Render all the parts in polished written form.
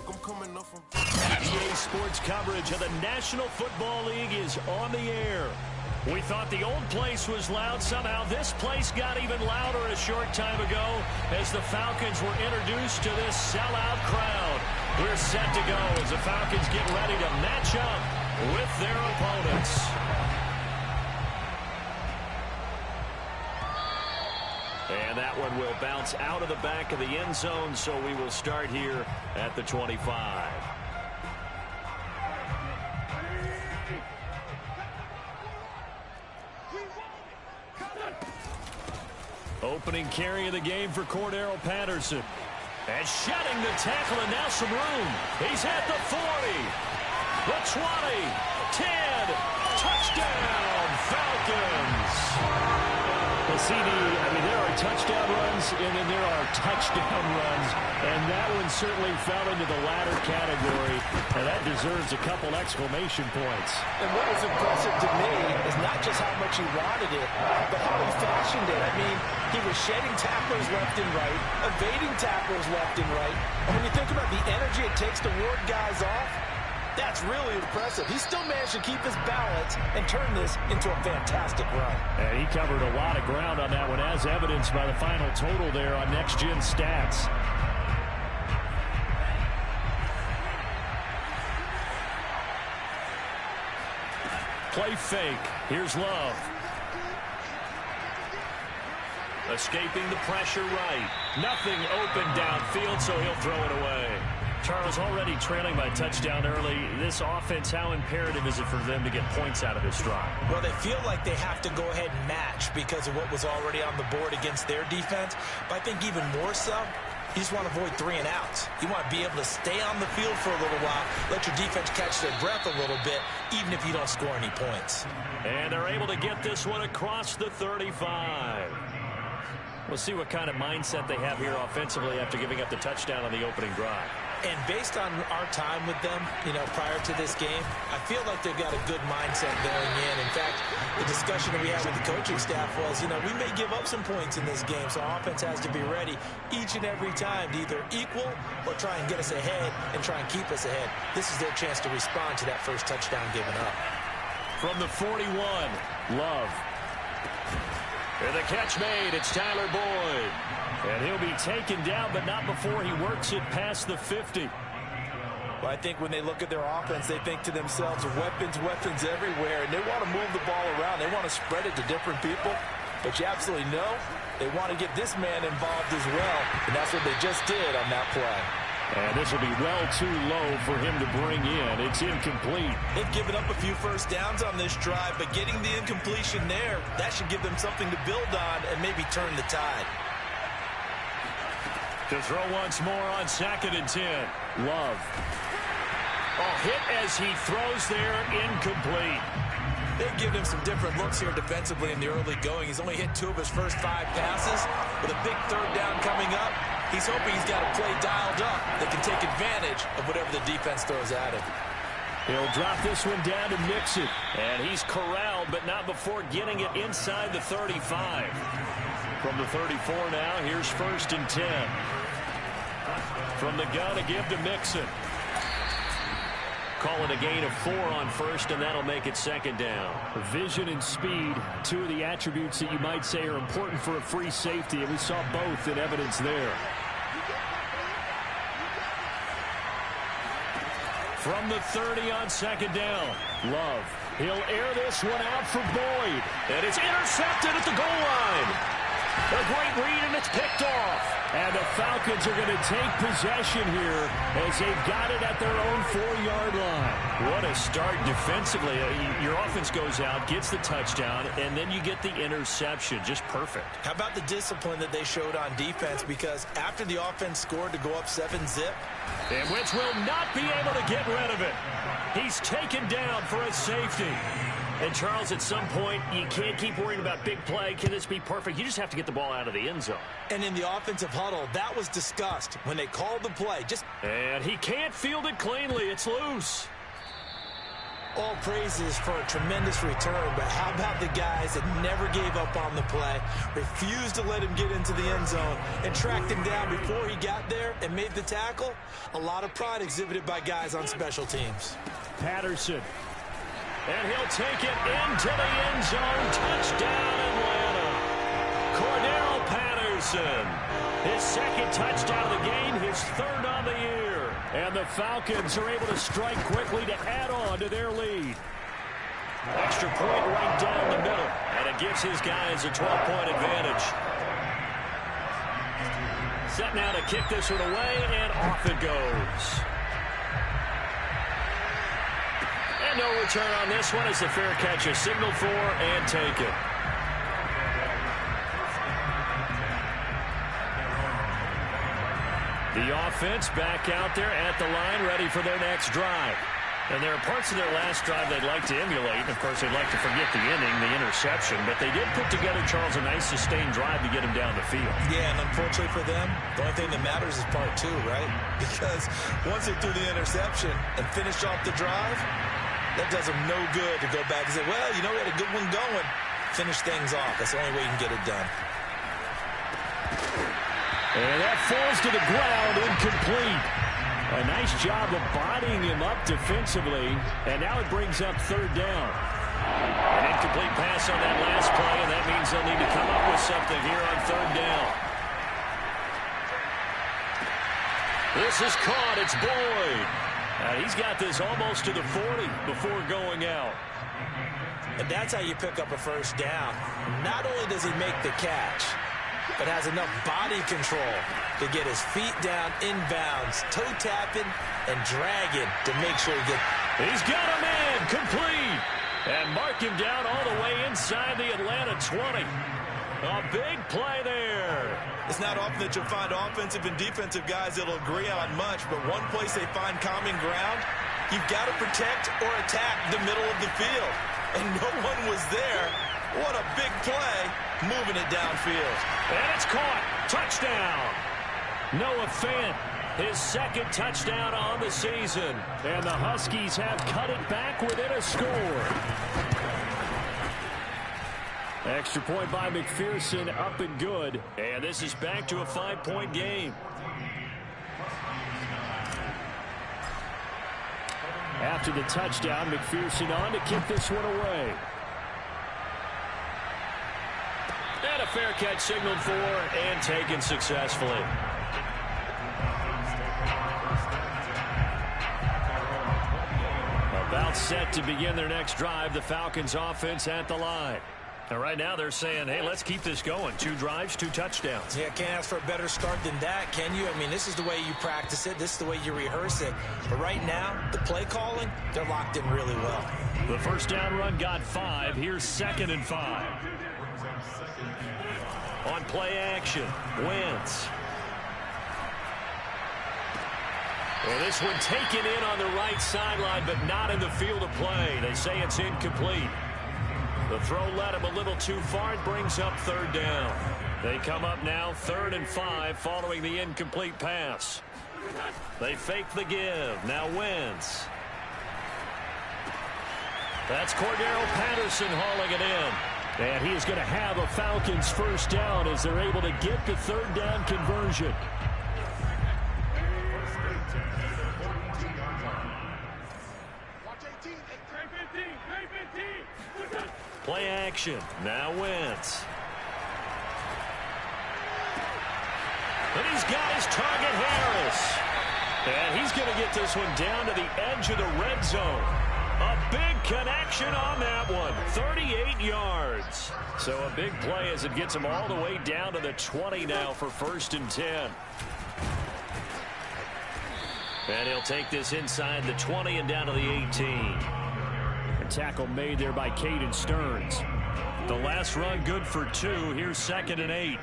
EA Sports coverage of the National Football League is on the air. We thought the old place was loud. Somehow this place got even louder a short time ago as the Falcons were introduced to this sellout crowd. We're set to go as the Falcons get ready to match up with their opponents. And that one will bounce out of the back of the end zone, so we will start here at the 25. Opening carry of the game for Cordero Patterson. And shedding the tackle, and now some room. He's at the 40, the 20, 10, touchdown, Falcons. The CD, there are touchdown runs, and then there are touchdown runs, and that one certainly fell into the latter category, and that deserves a couple exclamation points. And what was impressive to me is not just how much he wanted it, but how he fashioned it. He was shedding tacklers left and right, evading tacklers left and right, and when you think about the energy it takes to ward guys off, that's really impressive. He still managed to keep his balance and turn this into a fantastic run. And he covered a lot of ground on that one, as evidenced by the final total there on Next Gen Stats. Play fake. Here's Love. Escaping the pressure right. Nothing open downfield, so he'll throw it away. Charles, already trailing by touchdown early. This offense, how imperative is it for them to get points out of this drive? Well, they feel like they have to go ahead and match because of what was already on the board against their defense. But I think even more so, you just want to avoid 3 and outs. You want to be able to stay on the field for a little while, let your defense catch their breath a little bit, even if you don't score any points. And they're able to get this one across the 35. We'll see what kind of mindset they have here offensively after giving up the touchdown on the opening drive. And based on our time with them, prior to this game, I feel like they've got a good mindset going in. In fact, the discussion that we had with the coaching staff was, we may give up some points in this game, so our offense has to be ready each and every time to either equal or try and get us ahead and try and keep us ahead. This is their chance to respond to that first touchdown given up. From the 41, Love. And the catch made, it's Tyler Boyd. And he'll be taken down, but not before he works it past the 50. Well, I think when they look at their offense, they think to themselves, weapons everywhere, and they want to move the ball around. They want to spread it to different people. But you absolutely know they want to get this man involved as well, and that's what they just did on that play. And this will be well too low for him to bring in. It's incomplete. They've given up a few first downs on this drive, but getting the incompletion there, that should give them something to build on and maybe turn the tide. To throw once more on 2nd and 10. Love. Hit as he throws there, incomplete. They've given him some different looks here defensively in the early going. He's only hit 2 of his first 5 passes. With a big 3rd down coming up, he's hoping he's got a play dialed up that can take advantage of whatever the defense throws at him. He'll drop this one down to Mixon. And he's corralled, but not before getting it inside the 35. From the 34 now, here's 1st and 10. From the gun to give to Mixon. Call it a gain of 4 on 1st, and that'll make it 2nd down. Vision and speed, 2 of the attributes that you might say are important for a free safety, and we saw both in evidence there. From the 30 on 2nd down, Love. He'll air this one out for Boyd, and it's intercepted at the goal line. A great read, and it's picked off. And the Falcons are going to take possession here as they've got it at their own 4-yard line. What a start defensively. Your offense goes out, gets the touchdown, and then you get the interception. Just perfect. How about the discipline that they showed on defense? Because after the offense scored to go up 7-zip. And Wentz will not be able to get rid of it. He's taken down for a safety. And, Charles, at some point, you can't keep worrying about big play. Can this be perfect? You just have to get the ball out of the end zone. And in the offensive huddle, that was discussed when they called the play. And he can't field it cleanly. It's loose. All praises for a tremendous return, but how about the guys that never gave up on the play, refused to let him get into the end zone, and tracked him down before he got there and made the tackle? A lot of pride exhibited by guys on special teams. Patterson. And he'll take it into the end zone. Touchdown, Atlanta. Cordero Patterson. His second touchdown of the game, his third on the year. And the Falcons are able to strike quickly to add on to their lead. Extra point right down the middle. And it gives his guys a 12-point advantage. Set now to kick this one away, and off it goes. And no return on this one as the fair catch is signaled for and taken. The offense back out there at the line, ready for their next drive. And there are parts of their last drive they'd like to emulate. And, of course, they'd like to forget the inning, the interception. But they did put together, Charles, a nice sustained drive to get him down the field. Yeah, and unfortunately for them, the only thing that matters is part two, right? Because once they threw the interception and finished off the drive, that does them no good to go back and say, well, you know, we had a good one going. Finish things off. That's the only way you can get it done. And that falls to the ground, incomplete. A nice job of bodying him up defensively. And now it brings up third down. An incomplete pass on that last play, and that means they'll need to come up with something here on third down. This is caught. It's Boyd. He's got this almost to the 40 before going out. And that's how you pick up a first down. Not only does he make the catch, but has enough body control to get his feet down inbounds, toe tapping and dragging to make sure he gets. He's got a man complete. And mark him down all the way inside the Atlanta 20. A big play there. It's not often that you'll find offensive and defensive guys that'll agree on much, but one place they find common ground, you've got to protect or attack the middle of the field. And no one was there. What a big play, moving it downfield. And it's caught. Touchdown. Noah Fant, his second touchdown on the season. And the Huskies have cut it back within a score. Extra point by McPherson, up and good. And this is back to a 5-point game. After the touchdown, McPherson on to kick this one away. And a fair catch signaled for and taken successfully. About set to begin their next drive, the Falcons offense at the line. And right now they're saying, hey, let's keep this going. 2 drives, 2 touchdowns. Yeah, can't ask for a better start than that, can you? I mean, this is the way you practice it. This is the way you rehearse it. But right now, the play calling, they're locked in really well. The first down run got 5. Here's 2nd and 5. On play action, Wentz. Well, this one taken in on the right sideline, but not in the field of play. They say it's incomplete. The throw led him a little too far. It brings up third down. They come up now 3rd and 5 following the incomplete pass. They fake the give. Now Wentz. That's Cordero Patterson hauling it in. And he is going to have a Falcons first down as they're able to get the third down conversion. Play action. Now Wentz. And he's got his target, Harris. And he's going to get this one down to the edge of the red zone. A big connection on that one. 38 yards. So a big play as it gets him all the way down to the 20 now for 1st and 10. And he'll take this inside the 20 and down to the 18. Tackle made there by Caden Stearns. The last run good for 2. Here's 2nd and 8.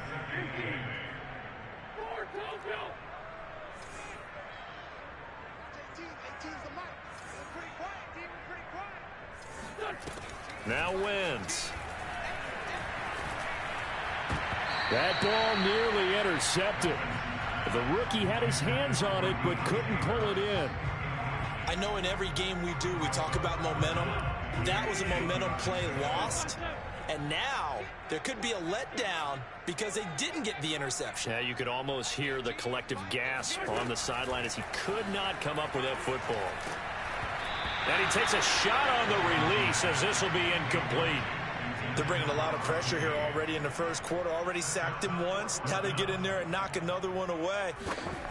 Now Wentz. That ball nearly intercepted. The rookie had his hands on it but couldn't pull it in. I know in every game we do, we talk about momentum. That was a momentum play lost. And now there could be a letdown because they didn't get the interception. Yeah, you could almost hear the collective gasp on the sideline as he could not come up with that football. And he takes a shot on the release as this will be incomplete. They're bringing a lot of pressure here already in the first quarter. Already sacked him once. Now they get in there and knock another one away.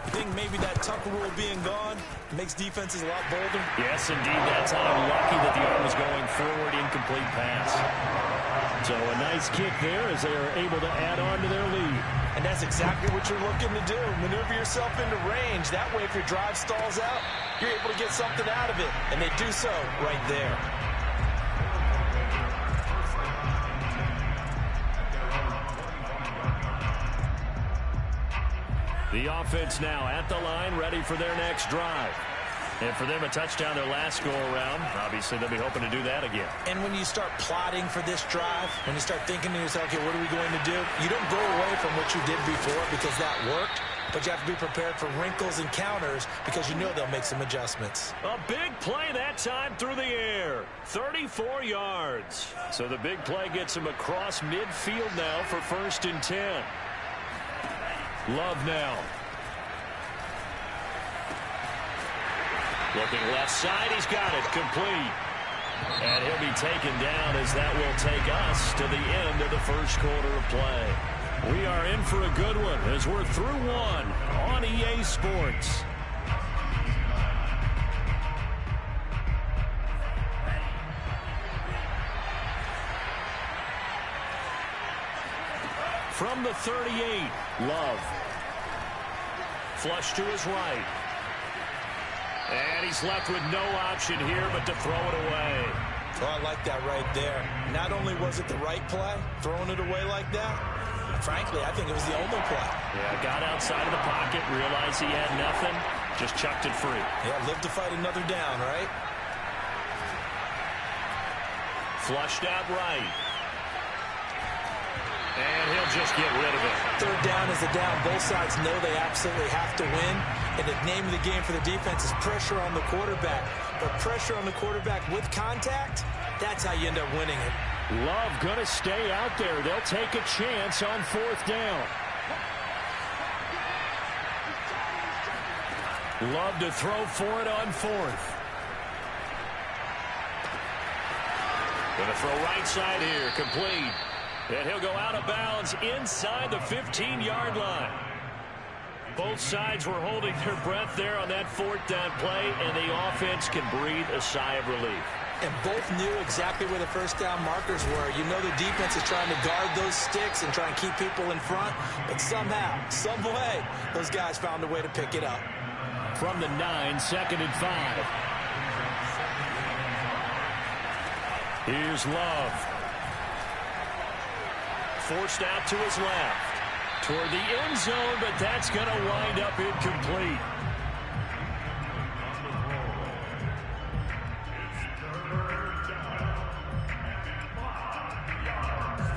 I think maybe that Tucker rule being gone makes defenses a lot bolder. Yes, indeed. That time, lucky that the arm was going forward. Incomplete pass. So a nice kick there as they are able to add on to their lead. And that's exactly what you're looking to do. Maneuver yourself into range. That way, if your drive stalls out, you're able to get something out of it. And they do so right there. The offense now at the line, ready for their next drive. And for them, a touchdown their last go-around. Obviously, they'll be hoping to do that again. And when you start plotting for this drive, when you start thinking to yourself, okay, what are we going to do? You don't go away from what you did before because that worked, but you have to be prepared for wrinkles and counters because you know they'll make some adjustments. A big play that time through the air. 34 yards. So the big play gets him across midfield now for 1st and 10. Love now. Looking left side, he's got it, complete. And he'll be taken down as that will take us to the end of the first quarter of play. We are in for a good one as we're through one on EA Sports. From the 38, Love. Flush to his right. And he's left with no option here but to throw it away. Oh, I like that right there. Not only was it the right play, throwing it away like that, frankly, I think it was the only play. Yeah, got outside of the pocket, realized he had nothing, just chucked it free. Yeah, live to fight another down, right? Flushed out right. And he'll just get rid of it. Third down is a down. Both sides know they absolutely have to win. And the name of the game for the defense is pressure on the quarterback. But pressure on the quarterback with contact, that's how you end up winning it. Love going to stay out there. They'll take a chance on 4th down. Love to throw for it on 4th. Going to throw right side here, complete. And he'll go out of bounds inside the 15-yard line. Both sides were holding their breath there on that 4th down play, and the offense can breathe a sigh of relief. And both knew exactly where the first down markers were. You know the defense is trying to guard those sticks and try and keep people in front, but somehow, some way, those guys found a way to pick it up. From the 9, 2nd and 5. Here's Love. Forced out to his left. Toward the end zone, but that's going to wind up incomplete.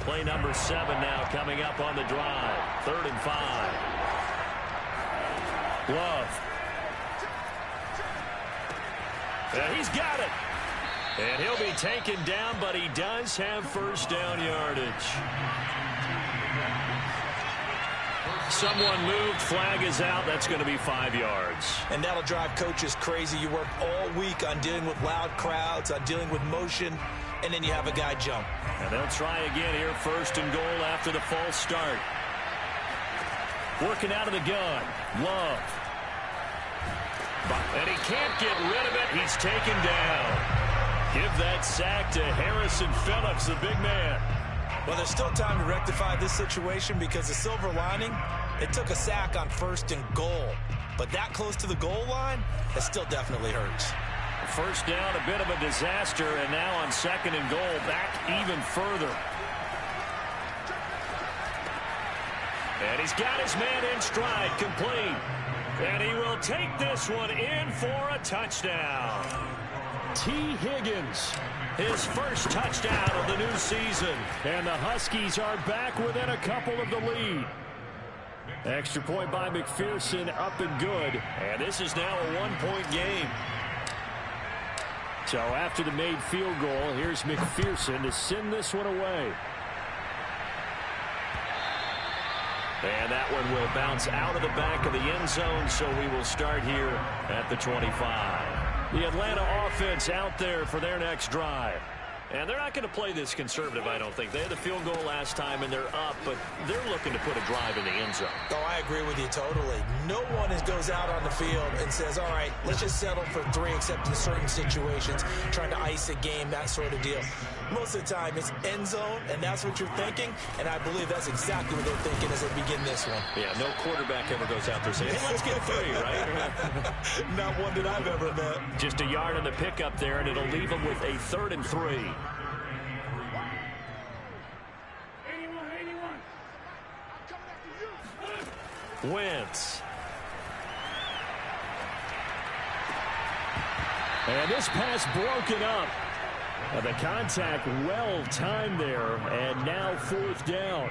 Play number 7 now coming up on the drive. 3rd and 5. Love. And he's got it. And he'll be taken down, but he does have first down yardage. Someone moved. Flag is out. That's going to be 5 yards. And that'll drive coaches crazy. You work all week on dealing with loud crowds, on dealing with motion, and then you have a guy jump. And they'll try again here. 1st and goal after the false start. Working out of the gun. Love. And he can't get rid of it. He's taken down. Give that sack to Harrison Phillips, the big man. Well, there's still time to rectify this situation because the silver lining, it took a sack on 1st and goal. But that close to the goal line, that still definitely hurts. First down, a bit of a disaster, and now on 2nd and goal, back even further. And he's got his man in stride, complete. And he will take this one in for a touchdown. T. Higgins, his first touchdown of the new season. And the Huskies are back within a couple of the lead. Extra point by McPherson, up and good. And this is now a 1-point game. So after the made field goal, here's McPherson to send this one away. And that one will bounce out of the back of the end zone, so we will start here at the 25. The Atlanta offense out there for their next drive. And they're not going to play this conservative, I don't think. They had the field goal last time, and they're up, but they're looking to put a drive in the end zone. Oh, I agree with you totally. No one goes out on the field and says, all right, let's just settle for 3, except in certain situations, trying to ice a game, that sort of deal. Most of the time, it's end zone, and that's what you're thinking, and I believe that's exactly what they're thinking as they begin this one. Yeah, no quarterback ever goes out there saying, hey, let's get 3, right? Not one that I've ever met. Just a yard on the pickup there, and it'll leave them with a 3rd and 3. Wentz. And this pass broken up. The contact well timed there, and now 4th down.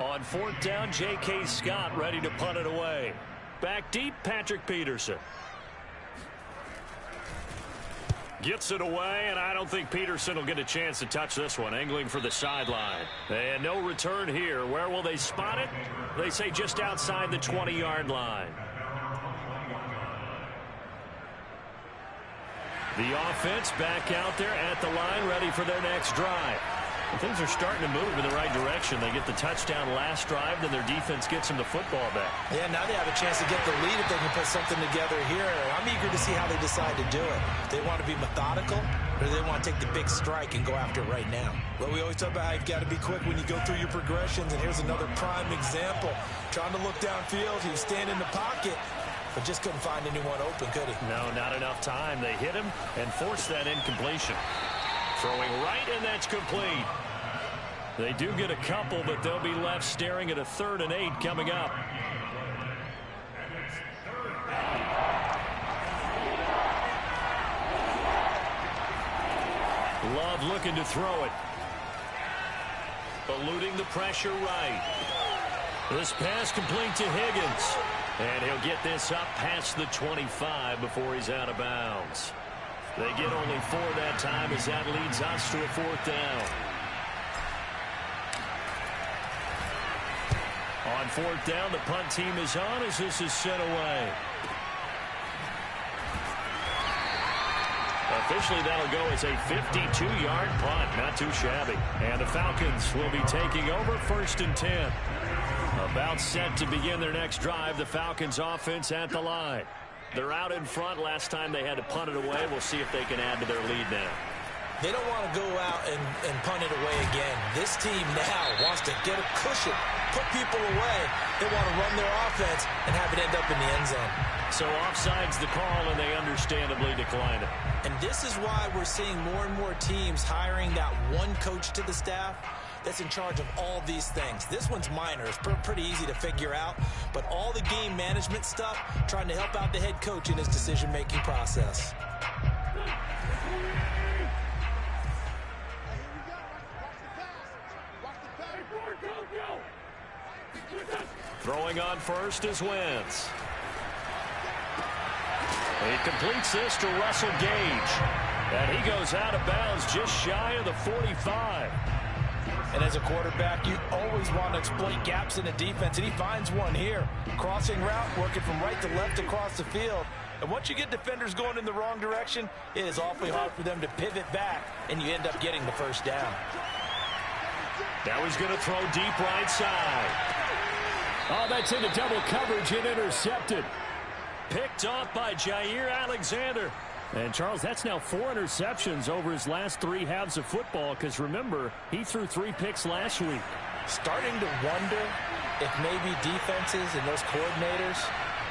On 4th down, J.K. Scott ready to punt it away. Back deep, Patrick Peterson. Gets it away, and I don't think Peterson will get a chance to touch this one. Angling for the sideline. And no return here. Where will they spot it? They say just outside the 20-yard line. The offense back out there at the line, ready for their next drive. Things are starting to move in the right direction. They get the touchdown last drive, then their defense gets them the football back. Yeah, now they have a chance to get the lead if they can put something together here. I'm eager to see how they decide to do it. They want to be methodical, or they want to take the big strike and go after it right now. Well, we always talk about how you've got to be quick when you go through your progressions, and here's another prime example. Trying to look downfield, he was standing in the pocket, but just couldn't find anyone open, could he? No, not enough time. They hit him and forced that incompletion. Throwing right, and that's complete. They do get a couple, but they'll be left staring at a 3rd and 8 coming up. Love looking to throw it. Eluding the pressure right. This pass complete to Higgins. And he'll get this up past the 25 before he's out of bounds. They get only 4 that time as that leads us to a 4th down. On 4th down, the punt team is on as this is sent away. Officially, that'll go as a 52-yard punt. Not too shabby. And the Falcons will be taking over 1st and 10. About set to begin their next drive. The Falcons offense at the line. They're out in front. Last time they had to punt it away. We'll see if they can add to their lead now. They don't want to go out and punt it away again. This team now wants to get a cushion, put people away. They want to run their offense and have it end up in the end zone. So offside's the call, and they understandably decline it. And this is why we're seeing more and more teams hiring that one coach to the staff that's in charge of all these things. This one's minor. It's pretty easy to figure out. But all the game management stuff, trying to help out the head coach in his decision-making process. Throwing on first is Wentz. He completes this to Russell Gage. And he goes out of bounds just shy of the 45. And as a quarterback, you always want to exploit gaps in the defense, and he finds one here. Crossing route, working from right to left across the field. And once you get defenders going in the wrong direction, it is awfully hard for them to pivot back, and you end up getting the 1st down. Now he's going to throw deep right side. Oh, that's into double coverage and intercepted. Picked off by Jair Alexander. And, Charles, that's now 4 interceptions over his last 3 halves of football because, remember, he threw 3 picks last week. Starting to wonder if maybe defenses and those coordinators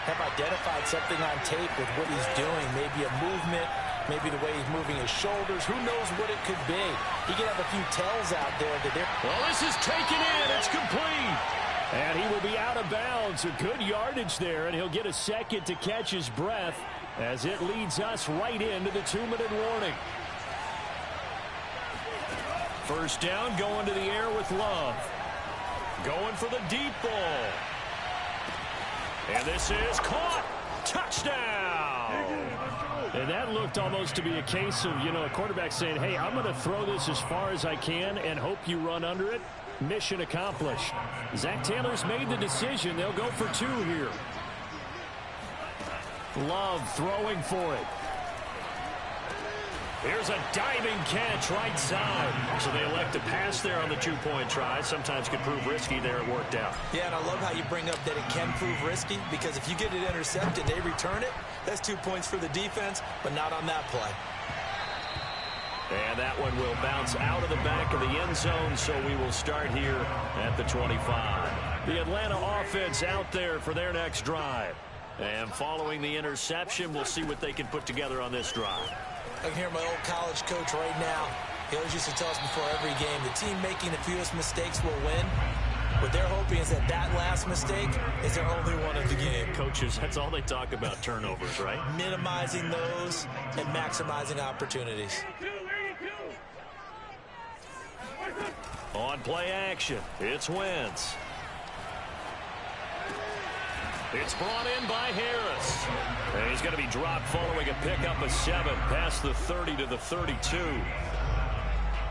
have identified something on tape with what he's doing. Maybe a movement, maybe the way he's moving his shoulders. Who knows what it could be? He could have a few tells out there that they're... Well, this is taken in. It's complete. And he will be out of bounds. A good yardage there, and he'll get a second to catch his breath as it leads us right into the 2-minute warning. 1st down, going to the air with Love. Going for the deep ball. And this is caught. Touchdown. And that looked almost to be a case of, a quarterback saying, hey, I'm going to throw this as far as I can and hope you run under it. Mission accomplished. Zach Taylor's made the decision. They'll go for 2 here. Love throwing for it. Here's a diving catch right side. So they elect to pass there on the 2-point try. Sometimes can prove risky there. It worked out. Yeah, and I love how you bring up that it can prove risky, because if you get it intercepted, they return it. That's 2 points for the defense, but not on that play. And that one will bounce out of the back of the end zone, so we will start here at the 25. The Atlanta offense out there for their next drive. And following the interception, we'll see what they can put together on this drive. I can hear my old college coach right now. He always used to tell us before every game, the team making the fewest mistakes will win. What they're hoping is that last mistake is their only one of the game. Coaches, that's all they talk about, turnovers, right? Minimizing those and maximizing opportunities. On play action, it's Wentz. It's brought in by Harris. And he's going to be dropped following a pickup of 7 past the 30 to the 32.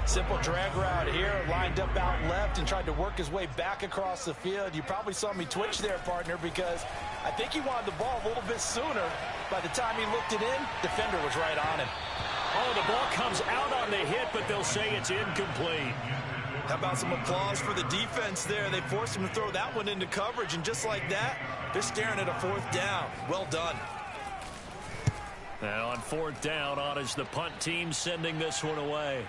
Simple drag route here, lined up out left and tried to work his way back across the field. You probably saw me twitch there, partner, because I think he wanted the ball a little bit sooner. By the time he looked it in, defender was right on him. Oh, the ball comes out on the hit, but they'll say it's incomplete. How about some applause for the defense there? They forced him to throw that one into coverage, and just like that, they're staring at a 4th down. Well done. Now on 4th down, on is the punt team sending this one away.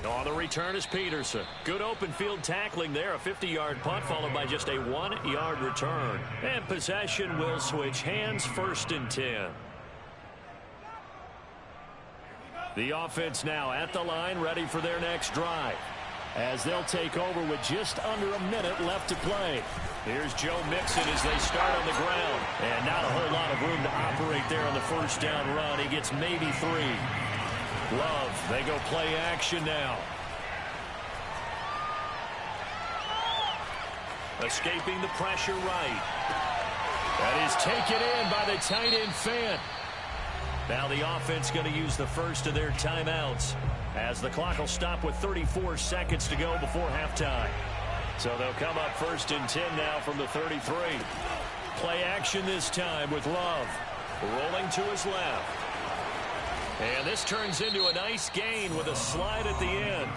On the return is Peterson. Good open field tackling there. A 50-yard punt followed by just a 1-yard return. And possession will switch hands, 1st and 10. The offense now at the line, ready for their next drive, as they'll take over with just under a minute left to play. Here's Joe Mixon as they start on the ground. And not a whole lot of room to operate there on the 1st down run. He gets maybe 3. Love, they go play action now. Escaping the pressure right. That is taken in by the tight end Fant. Now the offense going to use the first of their timeouts, as the clock will stop with 34 seconds to go before halftime. So they'll come up 1st and 10 now from the 33. Play action this time with Love. Rolling to his left. And this turns into a nice gain with a slide at the end.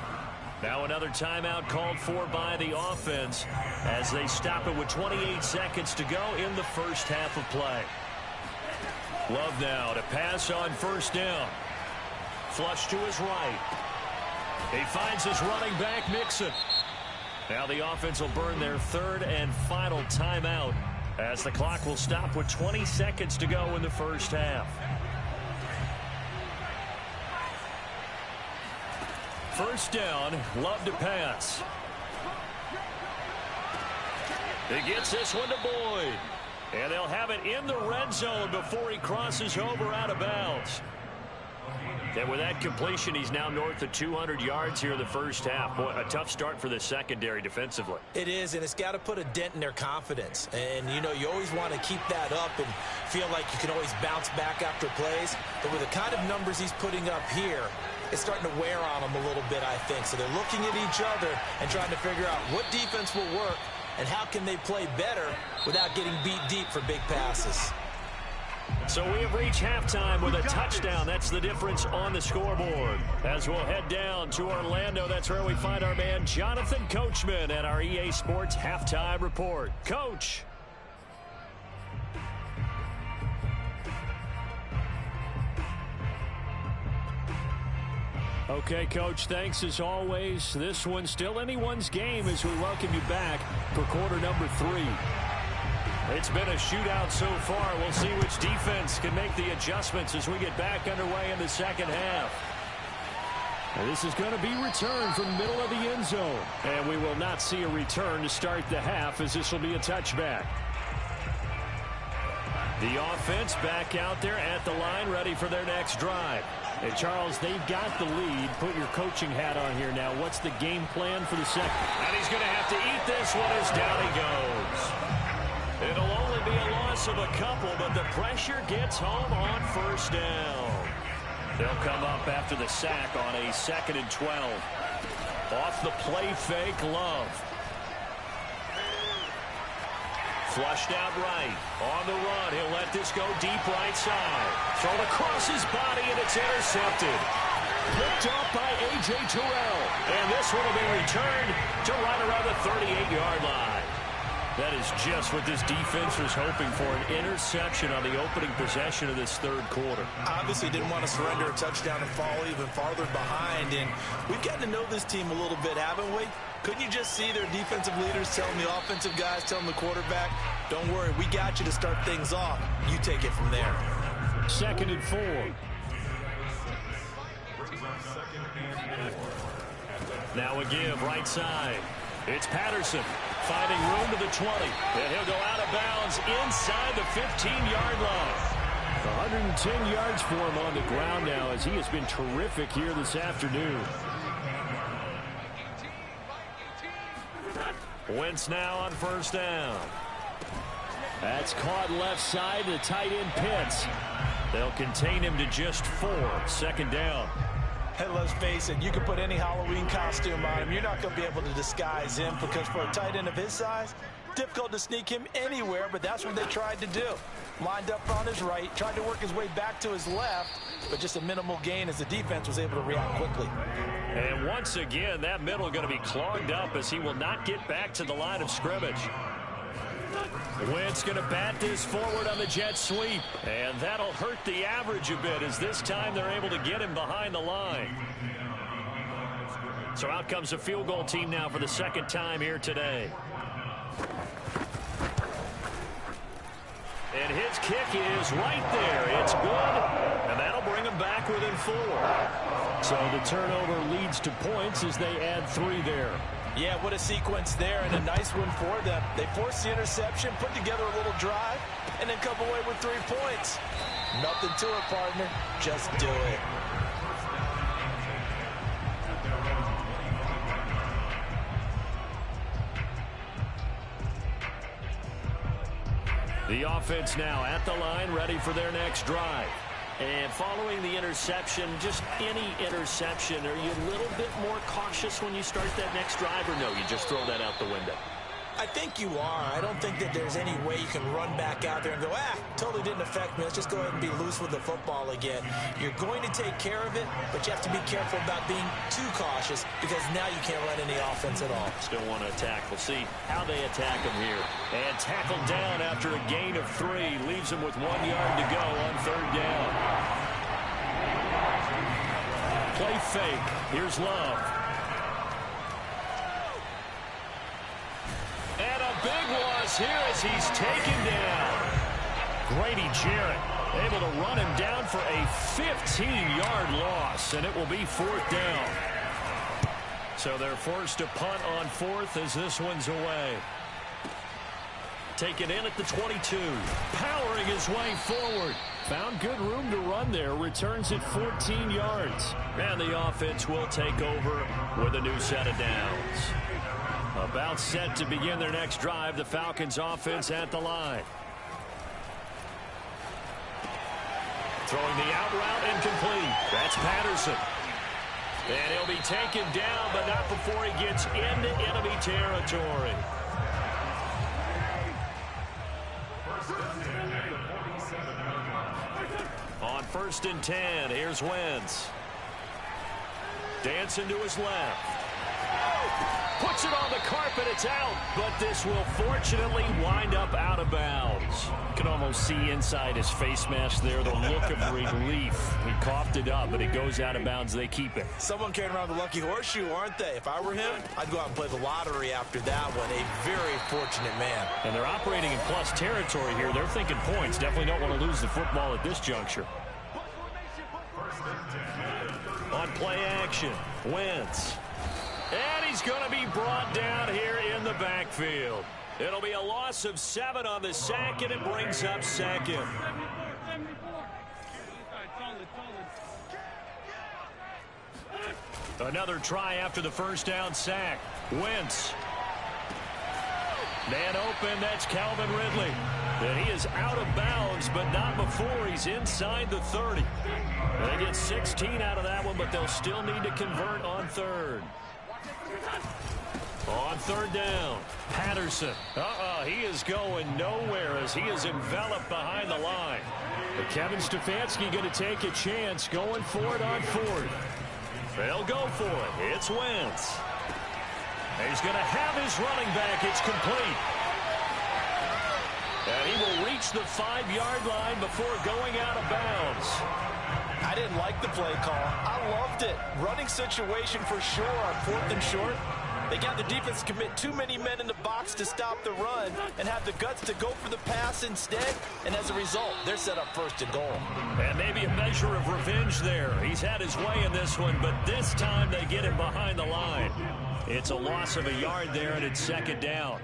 Now another timeout called for by the offense, as they stop it with 28 seconds to go in the first half of play. Love now to pass on 1st down. Flush to his right. He finds his running back, Mixon. Now the offense will burn their 3rd and final timeout, as the clock will stop with 20 seconds to go in the first half. 1st down, Love to pass. He gets this one to Boyd. And they'll have it in the red zone before he crosses over out of bounds. And with that completion, he's now north of 200 yards here in the first half. Boy, a tough start for the secondary defensively. It is, and it's got to put a dent in their confidence. And, you always want to keep that up and feel like you can always bounce back after plays. But with the kind of numbers he's putting up here, it's starting to wear on them a little bit, I think. So they're looking at each other and trying to figure out what defense will work and how can they play better without getting beat deep for big passes. So we have reached halftime with a touchdown. That's the difference on the scoreboard. As we'll head down to Orlando, that's where we find our man Jonathan Coachman at our EA Sports Halftime Report. Coach. Okay, Coach, thanks as always. This one's still anyone's game as we welcome you back for quarter number 3. It's been a shootout so far. We'll see which defense can make the adjustments as we get back underway in the second half. And this is going to be returned from the middle of the end zone. And we will not see a return to start the half, as this will be a touchback. The offense back out there at the line, ready for their next drive. And Charles, they've got the lead. Put your coaching hat on here now. What's the game plan for the second? And he's going to have to eat this one as down he goes. It'll only be a loss loss of a couple, but the pressure gets home on first down. They'll come up after the sack on a 2nd and 12. Off the play fake, Love. Flushed out right. On the run, he'll let this go deep right side. Thrown across his body, and it's intercepted. Picked up by A.J. Terrell. And this one will be returned to right around the 38-yard line. That is just what this defense was hoping for, an interception on the opening possession of this third quarter. Obviously didn't want to surrender a touchdown and fall even farther behind. And we've gotten to know this team a little bit, haven't we? Couldn't you just see their defensive leaders telling the offensive guys, telling the quarterback, don't worry, we got you to start things off. You take it from there. 2nd and 4. Now a give right side. It's Patterson finding room to the 20. And he'll go out of bounds inside the 15-yard line. 110 yards for him on the ground now as he has been terrific here this afternoon. Wentz now on first down. That's caught left side to tight end Pitts. They'll contain him to just 4. 2nd down. Hey, let's face it, you can put any Halloween costume on him. You're not going to be able to disguise him because for a tight end of his size, difficult to sneak him anywhere, but that's what they tried to do. Lined up on his right, tried to work his way back to his left, but just a minimal gain as the defense was able to react quickly. And once again, that middle going to be clogged up as he will not get back to the line of scrimmage. Wentz going to bat this forward on the jet sweep. And that'll hurt the average a bit as this time they're able to get him behind the line. So out comes a field goal team now for the 2nd time here today. And his kick is right there. It's good. And that'll bring him back within 4. So the turnover leads to points as they add 3 there. Yeah, what a sequence there, and a nice one for them. They forced the interception, put together a little drive, and then come away with 3 points. Nothing to it, partner. Just do it. The offense now at the line, ready for their next drive. And following the interception, just any interception, are you a little bit more cautious when you start that next drive, or no, you just throw that out the window? I think you are. I don't think that there's any way you can run back out there and go, totally didn't affect me. Let's just go ahead and be loose with the football again. You're going to take care of it, but you have to be careful about being too cautious because now you can't run any offense at all. Still want to attack. We'll see how they attack him here. And tackled down after a gain of 3. Leaves him with 1 yard to go on 3rd down. Play fake. Here's Love. And a big loss here as he's taken down. Grady Jarrett able to run him down for a 15-yard loss, and it will be 4th down. So they're forced to punt on 4th as this one's away. Taken in at the 22. Powering his way forward. Found good room to run there. Returns it 14 yards. And the offense will take over with a new set of downs. About set to begin their next drive. The Falcons offense at the line. Throwing the out route incomplete. That's Patterson. And he'll be taken down, but not before he gets into enemy territory. On 1st and 10, here's Wentz. Dancing to his left. Puts it on the carpet, it's out, but this will fortunately wind up out of bounds. You can almost see inside his face mask there, the look of relief. He coughed it up, but it goes out of bounds. They keep it. Someone carrying around the lucky horseshoe, aren't they? If I were him, I'd go out and play the lottery after that one. A very fortunate man. And they're operating in plus territory here. They're thinking points. Definitely don't want to lose the football at this juncture. On play action, Wentz. And he's going to be brought down here in the backfield. It'll be a loss of 7 on the sack, and it brings up 2nd. Another try after the 1st down sack. Wentz. Man open, that's Calvin Ridley. And he is out of bounds, but not before he's inside the 30. They get 16 out of that one, but they'll still need to convert on third. On third down, Patterson. He is going nowhere as he is enveloped behind the line. But Kevin Stefanski going to take a chance going for it on fourth. They'll go for it. It's Wentz. He's going to have his running back. It's complete. And he will reach the 5-yard line before going out of bounds. I didn't like the play call. I loved it. Running situation for sure on fourth and short. They got the defense to commit too many men in the box to stop the run and have the guts to go for the pass instead. And as a result, they're set up first and goal. And maybe a measure of revenge there. He's had his way in this one, but this time they get him behind the line. It's a loss of a yard there, and it's second down.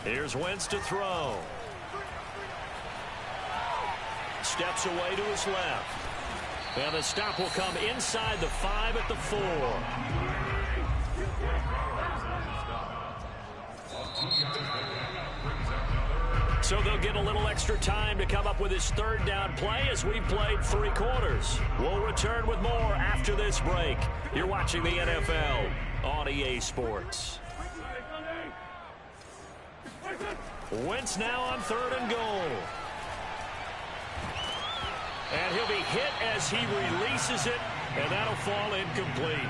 Here's Wentz to throw. Steps away to his left. And the stop will come inside the 5 at the 4. So they'll get a little extra time to come up with his third down play as we've played 3 quarters. We'll return with more after this break. You're watching the NFL on EA Sports. Wentz now on third and goal. And he'll be hit as he releases it, and that'll fall incomplete.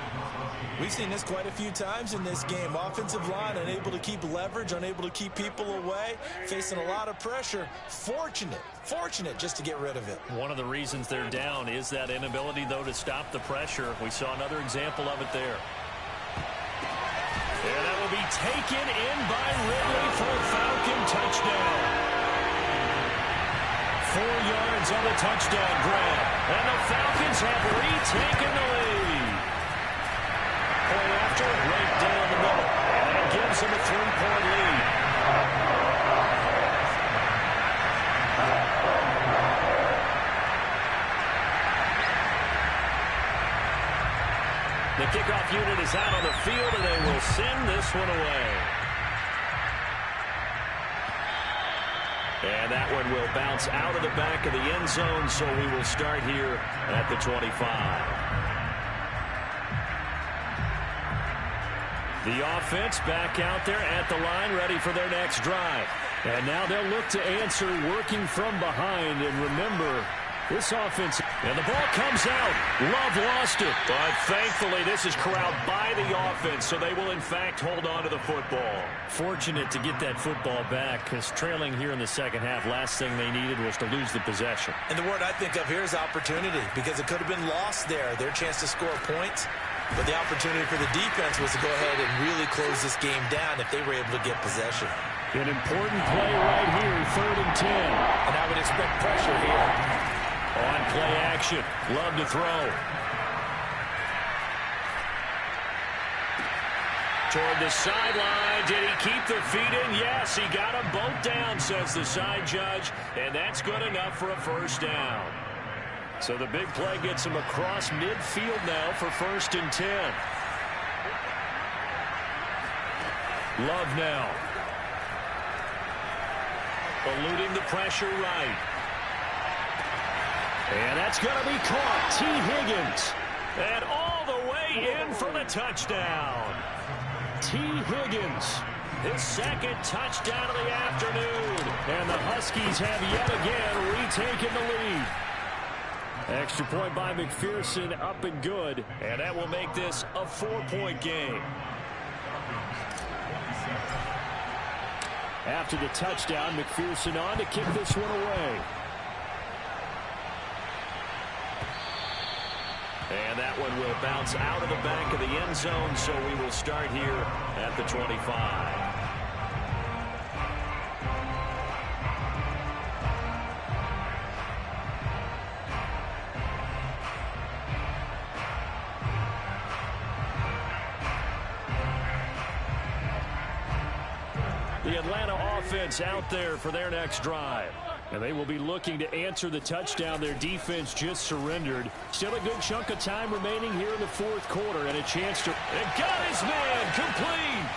We've seen this quite a few times in this game. Offensive line unable to keep leverage, unable to keep people away, facing a lot of pressure. Fortunate just to get rid of it. One of the reasons they're down is that inability, though, to stop the pressure. We saw another example of it there. And that will be taken in by Ridley for a Falcon touchdown. 4 yards on the touchdown grab. And the Falcons have retaken the lead. Point after, right down the middle. And that gives them a 3-point lead. The kickoff unit is out on the field, and they will send this one away. And that one will bounce out of the back of the end zone, so we will start here at the 25. The offense back out there at the line, ready for their next drive. And now they'll look to answer working from behind. And remember, this offense, and the ball comes out. Love lost it. But thankfully, this is corralled by the offense, so they will, in fact, hold on to the football. Fortunate to get that football back, because trailing here in the second half, last thing they needed was to lose the possession. And the word I think of here is opportunity, because it could have been lost there. Their chance to score points. But the opportunity for the defense was to go ahead and really close this game down if they were able to get possession. An important play right here, 3rd and 10. And I would expect pressure here. On play action, Love to throw. Toward the sideline, did he keep the feet in? Yes, he got them both down, says the side judge, and that's good enough for a first down. So the big play gets him across midfield now for 1st and 10. Love now. Eluding the pressure right. And that's going to be caught. T. Higgins. And all the way in for the touchdown. T. Higgins. His 2nd touchdown of the afternoon. And the Huskies have yet again retaken the lead. Extra point by McPherson, up and good. And that will make this a 4-point game. After the touchdown, McPherson on to kick this one away. And that one will bounce out of the back of the end zone, so we will start here at the 25. The Atlanta offense out there for their next drive. And they will be looking to answer the touchdown their defense just surrendered. Still a good chunk of time remaining here in the 4th quarter, and a chance to... And got his man complete!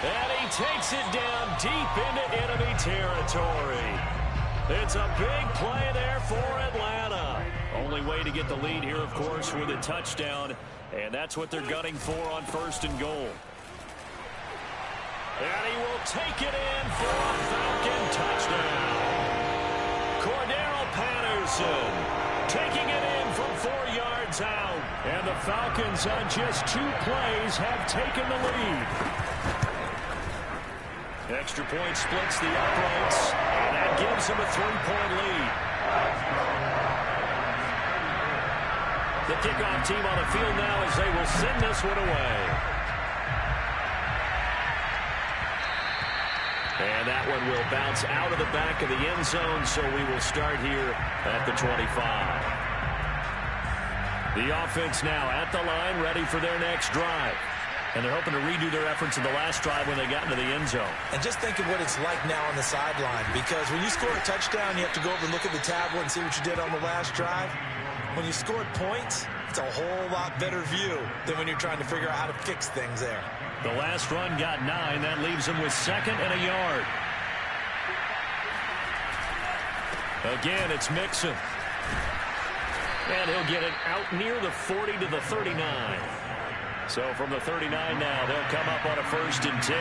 And he takes it down deep into enemy territory. It's a big play there for Atlanta. Only way to get the lead here, of course, with a touchdown. And that's what they're gunning for on 1st and goal. And he will take it in for a Falcon touchdown. Cordarrelle Patterson taking it in from 4 yards out. And the Falcons on just 2 plays have taken the lead. Extra point splits the uprights, and that gives them a 3-point lead. The kickoff team on the field now as they will send this one away. And that one will bounce out of the back of the end zone, so we will start here at the 25. The offense now at the line, ready for their next drive. And they're hoping to redo their efforts in the last drive when they got into the end zone. And just think of what it's like now on the sideline, because when you score a touchdown, you have to go over and look at the tablet and see what you did on the last drive. When you scored points, it's a whole lot better view than when you're trying to figure out how to fix things there. The last run got 9. That leaves them with 2nd and a yard. Again, it's Mixon. And he'll get it out near the 40 to the 39. So from the 39 now, they'll come up on a 1st and 10.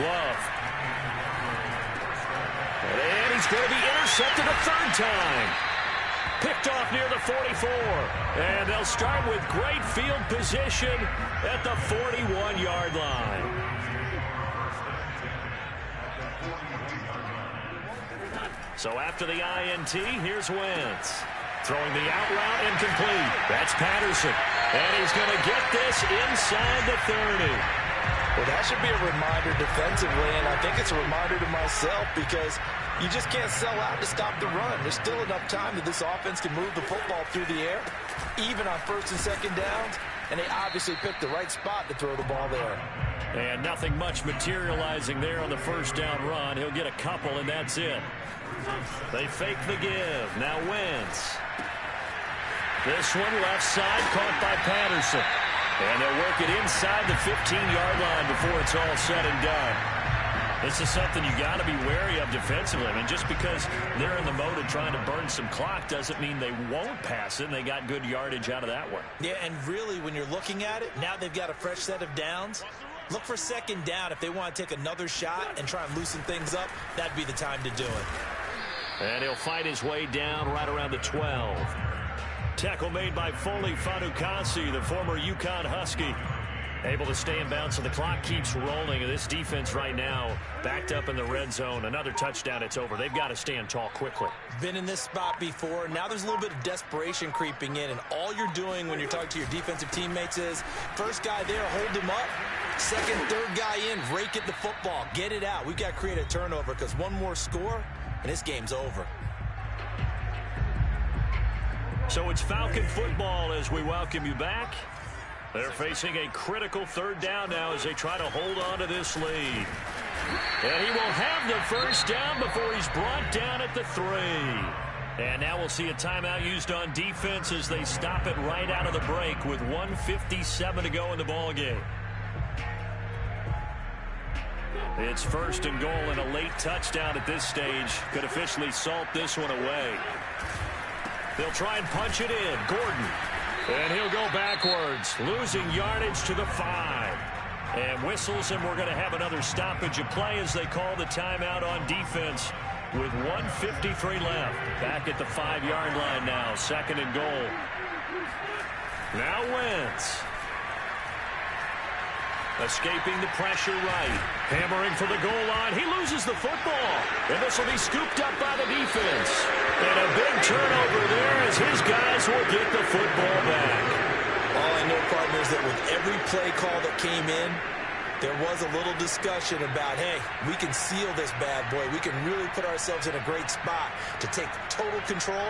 Love. And he's going to be intercepted a 3rd time. Picked off near the 44. And they'll start with great field position at the 41-yard line. So after the INT, here's Wentz. Throwing the out route incomplete. That's Patterson. And he's going to get this inside the 30. Well, that should be a reminder defensively, and I think it's a reminder to myself because you just can't sell out to stop the run. There's still enough time that this offense can move the football through the air, even on 1st and 2nd downs, and they obviously picked the right spot to throw the ball there. And nothing much materializing there on the 1st down run. He'll get a couple, and that's it. They fake the give. Now Wentz. This one left side caught by Patterson. And they'll work it inside the 15-yard line before it's all said and done. This is something you got to be wary of defensively. I mean, just because they're in the mode of trying to burn some clock doesn't mean they won't pass it, and they got good yardage out of that one. Yeah, and really, when you're looking at it, now they've got a fresh set of downs. Look for 2nd down. If they want to take another shot and try and loosen things up, that'd be the time to do it. And he'll fight his way down right around the 12. Tackle made by Foley Fatukasi, the former UConn Husky. Able to stay in bounds, so the clock keeps rolling. And this defense right now backed up in the red zone. Another touchdown, it's over. They've got to stand tall quickly. Been in this spot before. Now there's a little bit of desperation creeping in. And all you're doing when you're talking to your defensive teammates is, first guy there, hold him up. 2nd, 3rd guy in, rake at the football. Get it out. We've got to create a turnover because one more score, and this game's over. So it's Falcon football as we welcome you back. They're facing a critical 3rd down now as they try to hold on to this lead. And he will have the 1st down before he's brought down at the 3. And now we'll see a timeout used on defense as they stop it right out of the break with 1:57 to go in the ballgame. It's 1st and goal, and a late touchdown at this stage could officially salt this one away. They'll try and punch it in. Gordon. And he'll go backwards, losing yardage to the 5. And whistles, and we're going to have another stoppage of play as they call the timeout on defense with 1:53 left. Back at the 5-yard line now, 2nd and goal. Now Wentz. Escaping the pressure right. Hammering for the goal line. He loses the football. And this will be scooped up by the defense. And a big turnover there as his guys will get the football back. All I know, partner, is that with every play call that came in, there was a little discussion about, hey, we can seal this bad boy. We can really put ourselves in a great spot to take total control.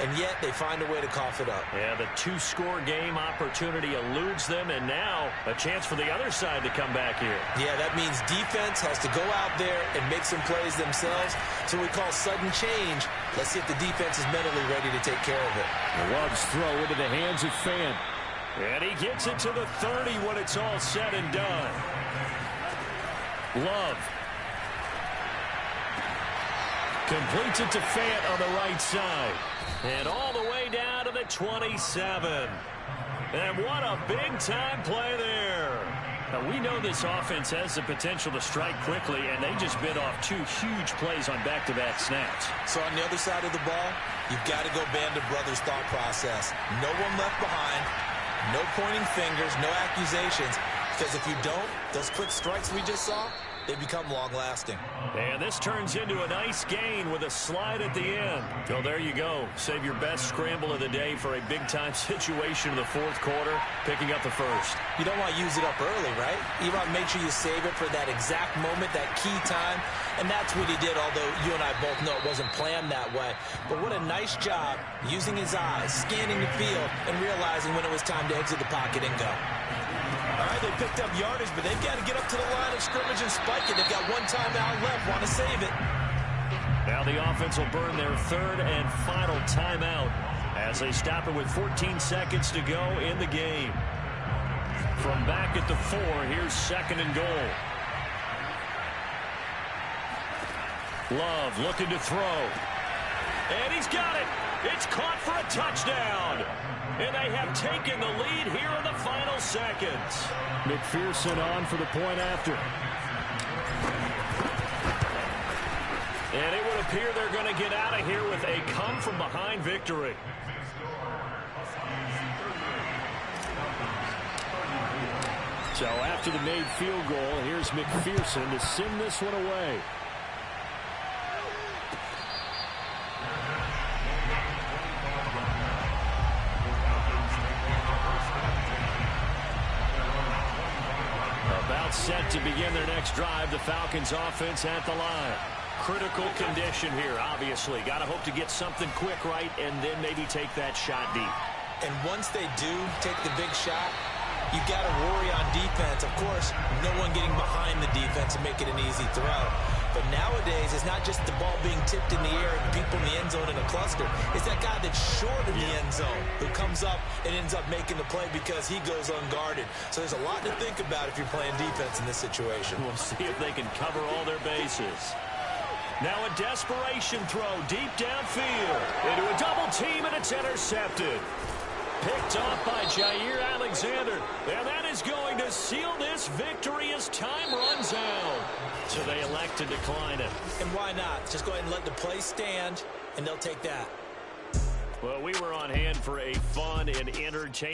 And yet they find a way to cough it up. Yeah, the 2-score game opportunity eludes them, and now a chance for the other side to come back here. Yeah, that means defense has to go out there and make some plays themselves. So we call sudden change. Let's see if the defense is mentally ready to take care of it. Love's throw into the hands of Fant. And he gets it to the 30 when it's all said and done. Love. Completes it to Fant on the right side. And all the way down to the 27. And what a big-time play there. Now, we know this offense has the potential to strike quickly, and they just bit off 2 huge plays on back-to-back snaps. So on the other side of the ball, you've got to go Band of Brothers thought process. No one left behind, no pointing fingers, no accusations, because if you don't, those quick strikes we just saw, they become long-lasting. And this turns into a nice gain with a slide at the end. So there you go. Save your best scramble of the day for a big-time situation in the fourth quarter, picking up the first. You don't want to use it up early, right? You want to make sure you save it for that exact moment, that key time. And that's what he did, although you and I both know it wasn't planned that way. But what a nice job using his eyes, scanning the field, and realizing when it was time to exit the pocket and go. All right, they picked up yardage, but they've got to get up to the line of scrimmage and spike it. They've got one timeout left, want to save it. Now the offense will burn their third and final timeout as they stop it with 14 seconds to go in the game. From back at the 4, here's second and goal. Love looking to throw. And he's got it. It's caught for a touchdown. And they have taken the lead here in the final seconds. McPherson on for the point after. And it would appear they're going to get out of here with a come-from-behind victory. So after the made field goal, here's McPherson to send this one away. About set to begin their next drive, the Falcons offense at the line. Critical condition here, obviously. Got to hope to get something quick right and then maybe take that shot deep. And once they do take the big shot, you got to worry on defense. Of course, no one getting behind the defense and make it an easy throw. But nowadays, it's not just the ball being tipped in the air and people in the end zone in a cluster. It's that guy that's short in the end zone who comes up and ends up making the play because he goes unguarded. So there's a lot to think about if you're playing defense in this situation. We'll see if they can cover all their bases. Now a desperation throw deep downfield into a double team, and it's intercepted. Picked off by Jair Alexander. And that is going to seal this victory as time runs out. So they elect to decline it. And why not? Just go ahead and let the play stand, and they'll take that. Well, we were on hand for a fun and entertaining